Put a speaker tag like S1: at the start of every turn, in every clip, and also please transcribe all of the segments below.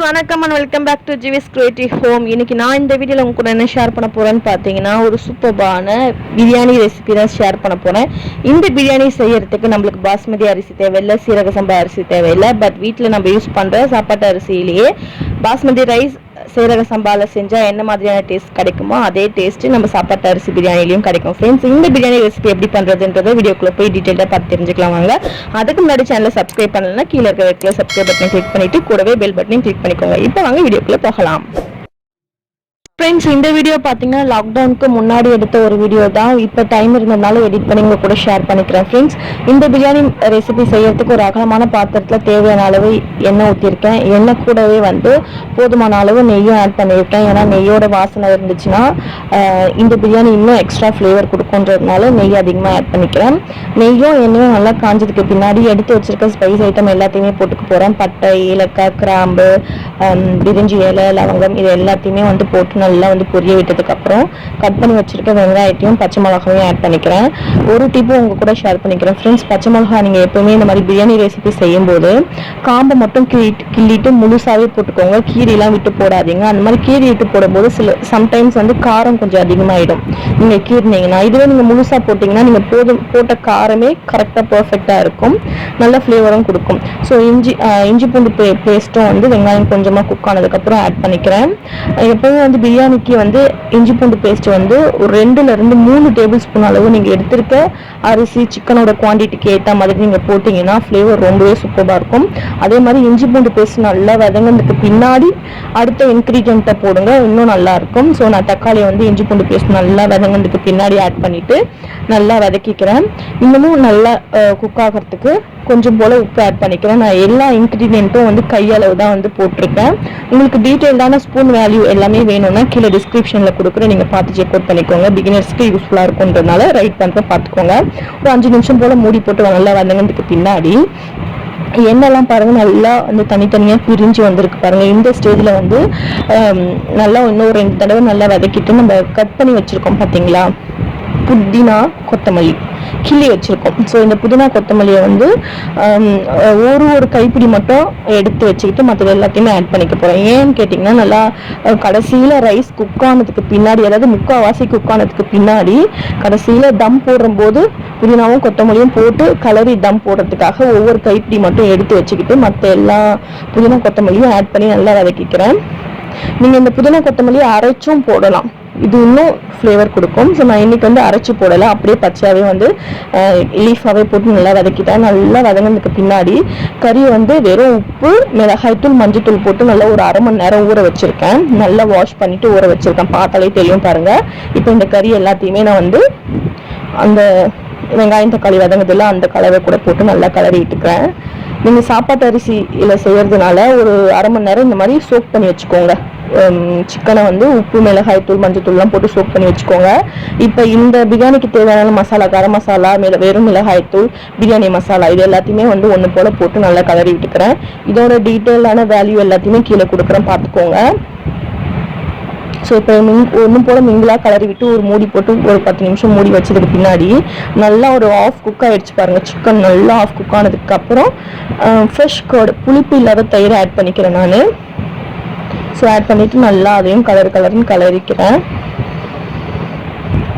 S1: வணக்கம் and welcome back to ஜிவிஸ் creative home. இன்னைக்கு நான் இந்த வீடியோவில் உங்க கூட என்ன ஷேர் பண்ண போறேன்னு பார்த்தீங்கன்னா, ஒரு சூப்பர்பான பிரியாணி ரெசிபி தான் ஷேர் பண்ண போறேன். இந்த பிரியாணி செய்யறதுக்கு நம்மளுக்கு பாஸ்மதி அரிசி தேவையில்லை, சீரக சம்பா அரிசி தேவையில்லை. பட் வீட்டில் நம்ம யூஸ் பண்ற சாப்பாட்டு அரிசியிலேயே பாஸ்மதி ரைஸ் சீரக சம்பால செஞ்சா என்ன மாதிரியான டேஸ்ட் கிடைக்குமோ அதே டேஸ்ட் நம்ம சாப்பாட்டு அரிசி பிரியாணிலையும் கிடைக்கும். ஃப்ரெண்ட்ஸ், இந்த பிரியாணி ரெசிபி எப்படி பண்றதுன்றதை வீடியோக்குள்ள போய் டீடைலா பார்த்து தெரிஞ்சுக்கலாம் வாங்க. அதுக்கு முன்னாடி சேனலை சப்ஸ்கிரைப் பண்ணலன்னா கீழே இருக்க ரெட்ல சப்ஸ்கிரைப் பட்டனை கிளிக் பண்ணிட்டு கூடவே பெல் பட்டனையும் கிளிக் பண்ணிக்கோங்க. இப்போ வாங்க வீடியோக்குள்ள போகலாம். ஃப்ரெண்ட்ஸ், இந்த வீடியோ பார்த்தீங்கன்னா லாக்டவுனுக்கு முன்னாடி எடுத்த ஒரு வீடியோ தான். இப்போ டைம் இருந்ததுனால எடிட் பண்ணி உங்க கூட ஷேர் பண்ணிக்கிறேன். ஃப்ரெண்ட்ஸ், இந்த பிரியாணி ரெசிபி செய்யறதுக்கு ஒரு அகலமான பாத்திரத்தில் தேவையான அளவு எண்ணெய் ஊற்றிருக்கேன். எண்ணெய் கூடவே போதுமான அளவு நெய்யும் ஆட் பண்ணியிருக்கேன். ஏன்னா நெய்யோட வாசனை இருந்துச்சுன்னா இந்த பிரியாணி இன்னும் எக்ஸ்ட்ரா ஃப்ளேவர் கொடுக்குன்றதுனால நெய் அதிகமாக ஆட் பண்ணிக்கிறேன். நெய்யும் எண்ணெயும் நல்லா காஞ்சதுக்கு பின்னாடி எடுத்து வச்சிருக்க ஸ்பைஸ் ஐட்டம் எல்லாத்தையுமே போட்டுக்க போகிறேன். பட்டை, ஏலக்காய், கிராம்பு, பிரிஞ்சி இலை, லவங்கம் இது எல்லாத்தையுமே போட்டு நல்லா பொரிய விட்டதுக்கு அப்புறம் கட் பண்ணி வச்சிருக்க வெங்காயத்தையும் பச்சை மிளகாயும் ஆட் பண்ணிக்கிறேன். ஒரு டிப்பு உங்க கூட ஷேர் பண்ணிக்கிறேன். ஃப்ரெண்ட்ஸ், பச்சை மிளகா நீங்க எப்பவுமே இந்த மாதிரி பிரியாணி ரெசிபி செய்யும் போது காம்பை மட்டும் கிள்ளிட்டு முழுசாவே போட்டுக்கோங்க. கீரையெல்லாம் விட்டு போடாதீங்க. அந்த மாதிரி கீரை விட்டு போடும்போது சம்டைம்ஸ் காரம் கொஞ்சம் அதிகமாயிடும் நீங்க கீறினீங்கன்னா. இதுவே நீங்க முழுசா போட்டீங்கன்னா நீங்க போட்ட காரமே கரெக்டா பெர்ஃபெக்டா இருக்கும், நல்ல ஃப்ளேவரும் கொடுக்கும். ஸோ இஞ்சி பூண்டு பேஸ்ட்டும் வெங்காயம் கொஞ்சமா குக் ஆனதுக்கு அப்புறம் ஆட் பண்ணிக்கிறேன். எப்பவும் பிரியாணிக்கு இஞ்சி பூண்டு பேஸ்ட் ஒரு 2 to 3 டேபிள் ஸ்பூன் அளவு நீங்க எடுத்திருக்க அரிசி சிக்கனோட குவான்டிட்டிக்கு ஏற்ற மாதிரி நீங்க போட்டீங்கன்னா ஃப்ளேவர் ரொம்பவே சூப்பரா இருக்கும். அதே மாதிரி இஞ்சி பூண்டு பேஸ்ட் நல்லா வதங்கினதுக்கு பின்னாடி அடுத்த இன்கிரீடியன்ட்டை போடுங்க, இன்னும் நல்லா இருக்கும். ஸோ நான் தக்காளியை இஞ்சி பூண்டு பேஸ்ட் நல்லா வதங்கினதுக்கு பின்னாடி ஆட் பண்ணிட்டு நல்லா வதக்கிக்கிறேன். இன்னமும் நல்லா குக் ஆகிறதுக்கு கொஞ்சம் போல உப்பு ஆட் பண்ணிக்கிறேன். நான் எல்லா இன்கிரீடியன்ட்டும் கையளவு தான் போட்டிருக்கேன். உங்களுக்கு டீட்டெயில்டான ஸ்பூன் வேல்யூ எல்லாமே வேணும்னா கீழே டிஸ்கிரிப்ஷன்ல கொடுக்குறேன், நீங்க பார்த்து செக் அவுட் பண்ணிக்கோங்க. பிகினர்ஸ்க்கு யூஸ்ஃபுல்லா இருக்கும்ன்றதுனால ரைட் பண்ற பார்த்துக்கோங்க. ஒரு 5 நிமிஷம் போல மூடி போட்டு நல்லா வதங்கினதுக்கு பின்னாடி எண்ணெய்லாம் பாருங்க நல்லா தனித்தனியா பிரிஞ்சு வந்திருக்கு பாருங்க. இந்த ஸ்டேஜ்ல நல்லா இன்னும் 2 தடவை நல்லா வதக்கிட்டு நம்ம கட் பண்ணி வச்சிருக்கோம் பாத்தீங்களா புதினா கொத்தமல்லி கிள்ளி வச்சிருக்கோம். ஸோ இந்த புதினா கொத்தமல்லியை ஒரு கைப்பிடி மட்டும் எடுத்து வச்சுக்கிட்டு மற்றது எல்லாத்தையுமே ஆட் பண்ணிக்க போறேன். ஏன்னு கேட்டிங்கன்னா நல்லா கடைசியில் ரைஸ் குக் ஆனதுக்கு பின்னாடி, அதாவது முக்கால்வாசி குக் ஆனதுக்கு பின்னாடி கடைசியில் தம் போடும்போது புதினாவும் கொத்தமல்லியும் போட்டு கலரி தம் போடுறதுக்காக ஒவ்வொரு கைப்பிடி மட்டும் எடுத்து வச்சுக்கிட்டு மற்ற எல்லா புதினா கொத்தமல்லியும் ஆட் பண்ணி நல்லா வதக்கிக்கிறேன். நீங்கள் இந்த புதினா கொத்தமல்லியை அரைச்சும் போடலாம், இது இன்னும் ஃப்ளேவர் கொடுக்கும். ஸோ நான் இன்னைக்கு அரைச்சி போடலை, அப்படியே பச்சையாகவே லீஃபாகவே போட்டு நல்லா வதக்கிட்டேன். நல்லா வதங்கினதுக்கு பின்னாடி கறி வெறும் உப்பு, மிளகாய்த்தூள், மஞ்சத்தூள் போட்டு நல்லா ஒரு 1/2 மணி நேரம் ஊற வச்சிருக்கேன். நல்லா வாஷ் பண்ணிட்டு ஊற வச்சிருக்கேன், பார்த்தாலே தெரியும் பாருங்க. இப்போ இந்த கறி எல்லாத்தையுமே நான் அந்த வெங்காயம் தக்காளி வதங்குதில்ல அந்த கலவை கூட போட்டு நல்லா கலரி விட்டுக்கிறேன். நீங்கள் சாப்பாட்டு அரிசியில் செய்யறதுனால ஒரு 1/2 மணி நேரம் இந்த மாதிரி சோக் பண்ணி வச்சுக்கோங்க. சிக்கனை உப்பு, மிளகாய் தூள், மஞ்சள் தூள்லாம் போட்டு சோக் பண்ணி வச்சுக்கோங்க. இப்போ இந்த பிரியாணிக்கு தேவையான மசாலா, கரம் மசாலா, வெறும் மிளகாய் தூள், பிரியாணி மசாலா இது எல்லாத்தையுமே ஒன்று போல போட்டு நல்லா கலரி விட்டுக்கிறேன். இதோட டீட்டெயிலான வேல்யூ எல்லாத்தையுமே கீழே கொடுக்குறேன், பார்த்துக்கோங்க. ஸோ இப்போ ஒன்றும் போல மிங்கிளாக கலரி விட்டு ஒரு மூடி போட்டு ஒரு 10 நிமிஷம் மூடி வச்சதுக்கு பின்னாடி நல்லா ஒரு ஆஃப் குக் ஆகிடுச்சு பாருங்கள். சிக்கன் நல்லா ஆஃப் குக் ஆனதுக்கு அப்புறம் ஃப்ரெஷ் கர்டு, புளிப்பு இல்லாத தயிரை ஆட் பண்ணிக்கிறேன் நான். ஸோ ஆட் பண்ணிவிட்டு நல்லா அதையும் கலருன்னு கலரிக்கிறேன்.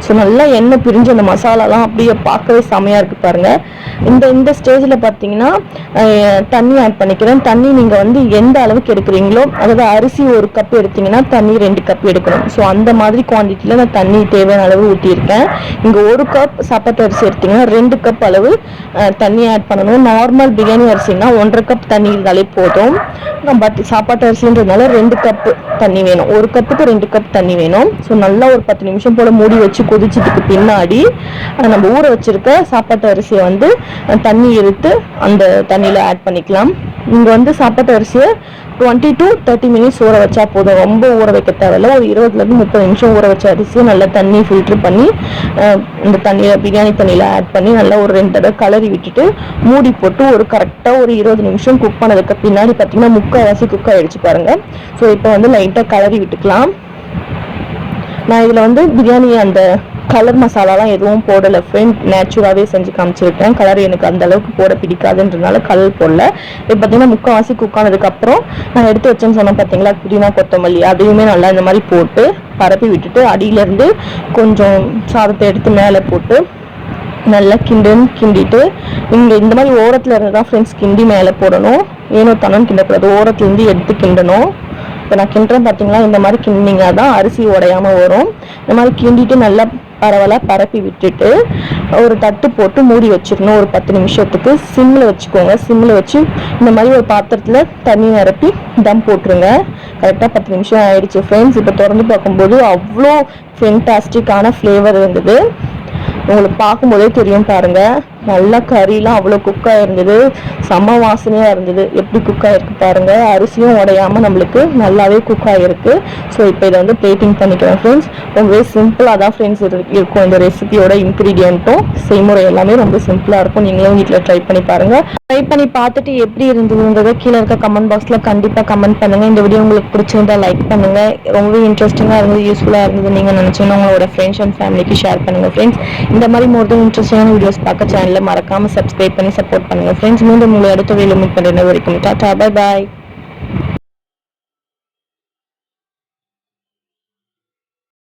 S1: ஸோ நல்லா எண்ணெய் பிரிஞ்சு அந்த மசாலாலாம் அப்படியே பார்க்கவே செமையாக இருக்குது பாருங்கள். இந்த ஸ்டேஜில் பார்த்தீங்கன்னா தண்ணி ஆட் பண்ணிக்கிறேன். தண்ணி நீங்கள் எந்த அளவுக்கு எடுக்கிறீங்களோ, அதாவது அரிசி 1 கப் எடுத்தீங்கன்னா தண்ணி 2 கப் எடுக்கணும். ஸோ அந்த மாதிரி குவான்டிட்டியில் நான் தண்ணி தேவையான அளவு ஊற்றியிருக்கேன். இங்கே 1 கப் சாப்பாட்டு அரிசி எடுத்தீங்கன்னா 2 கப் அளவு தண்ணி ஆட் பண்ணணும். நார்மல் பிரியாணி அரிசின்னா 1.5 கப் தண்ணி இருந்தாலே போதும். பட் சாப்பாட்டு அரிசின்றதுனால 2 கப் தண்ணி வேணும், 1 கப்புக்கு 2 கப் தண்ணி வேணும். ஸோ நல்லா ஒரு 10 நிமிஷம் போல் மூடி வச்சு கொதிச்சதுக்கு பின்னாடி நம்ம ஊற வச்சிருக்க சாப்பாட்டு அரிசியை தண்ணி எடுத்து அந்த தண்ணியில் ஆட் பண்ணிக்கலாம். இங்கே சாப்பாட்டு அரிசியை 20 to 30 மினிட்ஸ் ஊற வச்சா போதும், ரொம்ப ஊற வைக்க தேவையில்ல. ஒரு 20 to 30 நிமிஷம் ஊற வச்ச அரிசியை நல்லா தண்ணி ஃபில்டர் பண்ணி இந்த தண்ணியில் பிரியாணி தண்ணியில் ஆட் பண்ணி நல்லா ஒரு 2 தடவை கலரி விட்டுட்டு மூடி போட்டு ஒரு கரெக்டாக ஒரு 20 நிமிஷம் குக் பண்ணதுக்கு பின்னாடி பார்த்தீங்கன்னா முக்கால்வாசி குக் ஆகிடுச்சு பாருங்கள். ஸோ இப்போ லைட்டாக கலரி விட்டுக்கலாம். நான் இதில் பிரியாணி அந்த கலர் மசாலாலாம் எதுவும் போடலை ஃப்ரெண்ட், நேச்சுராகவே செஞ்சு காமிச்சிருக்கேன். கலர் எனக்கு அந்த அளவுக்கு போட பிடிக்காதுன்றதுனால கலர் போடல. இப்போ பார்த்தீங்கன்னா முக்கால்வாசி குக் ஆனதுக்கப்புறம் நான் எடுத்து வச்சேன்னு சொன்னேன் பார்த்தீங்களா, புதினா கொத்தமல்லி, அதையுமே நல்லா இந்த மாதிரி போட்டு பரப்பி விட்டுட்டு அடியிலேருந்து கொஞ்சம் சாதத்தை எடுத்து மேலே போட்டு நல்லா கிண்டிட்டு இங்கே இந்த மாதிரி ஓரத்தில் இருந்து தான் ஃப்ரெண்ட்ஸ் கிண்டி மேலே போடணும். ஏனோ தனம் கிண்டக்கூடாது, ஓரத்துலேருந்து எடுத்து கிண்டணும். இப்போ நான் கிண்டுறேன் பார்த்தீங்களா, இந்த மாதிரி கிண்டிங்கன்னா தான் அரிசி உடையாமல் வரும். இந்த மாதிரி கிண்டிட்டு நல்லா பரவலாக பரப்பி விட்டுட்டு ஒரு தட்டு போட்டு மூடி வச்சிடணும். ஒரு 10 நிமிஷத்துக்கு சிம்மில் வச்சுக்கோங்க. சிம்மில் வச்சு இந்த மாதிரி ஒரு பாத்திரத்தில் தண்ணி நிரப்பி தம் போட்டுருங்க. கரெக்டாக 10 நிமிஷம் ஆயிடுச்சு ஃப்ரெண்ட்ஸ். இப்போ திறந்து பார்க்கும்போது அவ்வளோ ஃபென்டாஸ்டிக்கான ஃப்ளேவர் இருந்தது. உங்களுக்கு பார்க்கும்போதே தெரியும் பாருங்க, நல்லா கறிலாம் அவ்வளோ குக்காக இருந்தது, செம்ம வாசனையாக இருந்தது. எப்படி குக்காக இருக்கு பாருங்க, அரிசியும் உடையாமல் நம்மளுக்கு நல்லாவே குக்காக இருக்கு. ஸோ இப்போ இதை வந்து பிளேட்டிங் பண்ணிக்கிறேன் ஃப்ரெண்ட்ஸ். ரொம்பவே சிம்பிளாக தான் ஃப்ரெண்ட்ஸ் இருக்கும் இந்த ரெசிபியோட இன்க்ரீடியண்ட்டும் செய்முறை எல்லாமே ரொம்ப சிம்பிளாக இருக்கும். நீங்களும் வீட்டில் ட்ரை பண்ணி பாருங்கள். ட்ரை பண்ணி பார்த்துட்டு எப்படி இருந்ததுன்றதை கீழே இருக்க கமெண்ட் பாக்ஸில் கண்டிப்பாக கமெண்ட் பண்ணுங்கள். இந்த வீடியோ உங்களுக்கு பிடிச்சிருந்தா லைக் பண்ணுங்கள். ரொம்பவே இன்ட்ரெஸ்டிங்காக இருந்தது, யூஸ்ஃபுல்லாக இருந்தது நீங்கள் நினச்சிங்கன்னா உங்களோட ஃப்ரெண்ட்ஸ் அண்ட் ஃபேமிலிக்கு ஷேர் பண்ணுங்கள் ஃப்ரெண்ட்ஸ். இந்த மாதிரி மோர் தென் இன்ட்ரெஸ்டிங்கான வீடியோஸ் பார்க்க சேனலில் மறக்காமல் சப்ஸ்கிரைப் பண்ணி சப்போர்ட் பண்ணுங்கள் ஃப்ரெண்ட்ஸ். மீண்டும் உங்களை அடுத்த வீடியோவில் மீட் பண்ணுற வரைக்கும் டாடா, பை பாய்.